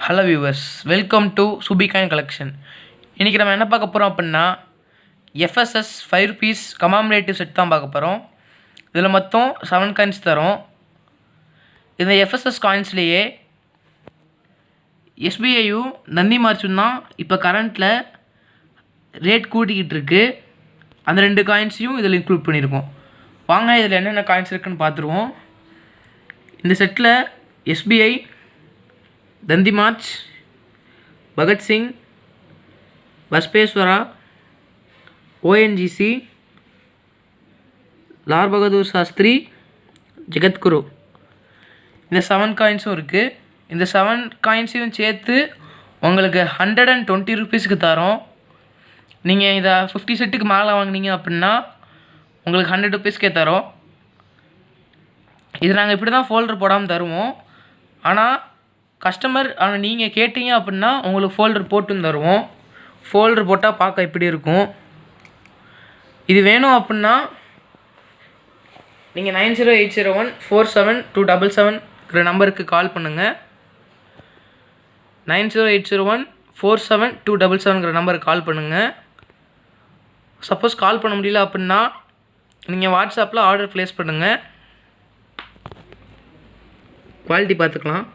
Hello viewers, welcome to சுபிகாயின் collection. இன்றைக்கி நம்ம என்ன பார்க்க போகிறோம் அப்படின்னா எஃப்எஸ்எஸ் 5 rupees கமாமரேட்டிவ் செட் தான் பார்க்க போகிறோம். இதில் மொத்தம் 7 காயின்ஸ் தரோம். இந்த எஃப்எஸ்எஸ் காயின்ஸ்லேயே எஸ்பிஐயும் நந்தி மார்ச்சும் தான் இப்போ கரண்ட்டில் ரேட் கூட்டிக்கிட்டு இருக்குது. அந்த 2 காயின்ஸையும் இதில் இன்க்ளூட் பண்ணியிருக்கோம். வாங்க இதில் என்னென்ன காயின்ஸ் இருக்குதுன்னு பார்த்துருவோம். இந்த செட்டில் எஸ்பிஐ, தந்தி மார்ச், பகத்சிங், பஸ்பேஸ்வரா, ஓஎன்ஜிசி, லால் பகதூர் சாஸ்திரி, ஜெகத்குரு, இந்த 7 காயின்ஸும் இருக்குது. இந்த 7 காயின்ஸையும் சேர்த்து உங்களுக்கு 120 rupeesக்கு தரோம். நீங்கள் இதை 50 செட்டுக்கு மேலே வாங்கினீங்க அப்படின்னா உங்களுக்கு 100 rupeesக்கே தரோம். இது நாங்கள் இப்படி தான் ஃபோல்டர் போடாமல் தருவோம். ஆனால் நீங்கள் கேட்டீங்க அப்படின்னா உங்களுக்கு ஃபோல்டர் போட்டுன்னு தருவோம். ஃபோல்டர் போட்டால் பார்க்க இப்படி இருக்கும். இது வேணும் அப்படின்னா நீங்கள் 9080147277 நம்பருக்கு கால் பண்ணுங்கள். 9080147277 நம்பருக்கு கால் பண்ணுங்கள். சப்போஸ் கால் பண்ண முடியல அப்படின்னா நீங்கள் வாட்ஸ்அப்பில் ஆர்டர் ப்ளேஸ் பண்ணுங்கள். குவாலிட்டி பார்த்துக்கலாம்.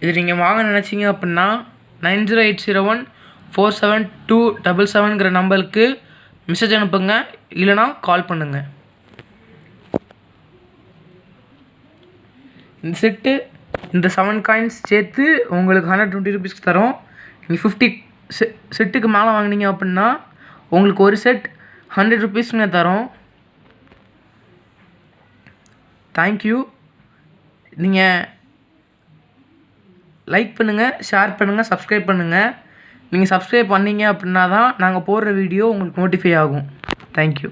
இது நீங்கள் வாங்க நினச்சிங்க அப்படின்னா 9080147277 நம்பருக்கு மெசேஜ் அனுப்புங்க, இல்லைனா கால் பண்ணுங்கள். இந்த செட்டு இந்த 7 காயின்ஸ் சேர்த்து உங்களுக்கு 120 rupeesக்கு தரோம். நீங்கள் 50 செட்டுக்கு மேலே வாங்கினீங்க அப்படின்னா உங்களுக்கு ஒரு செட் 100 rupeesங்க தரோம். தேங்க்யூ. நீங்கள் லைக் பண்ணுங்கள், ஷேர் பண்ணுங்கள், சப்ஸ்கிரைப் பண்ணுங்கள். நீங்கள் சப்ஸ்கிரைப் பண்ணீங்க அப்படின்னா தான் நாங்கள் போடுற வீடியோ உங்களுக்கு நோட்டிஃபை ஆகும். தேங்க்யூ.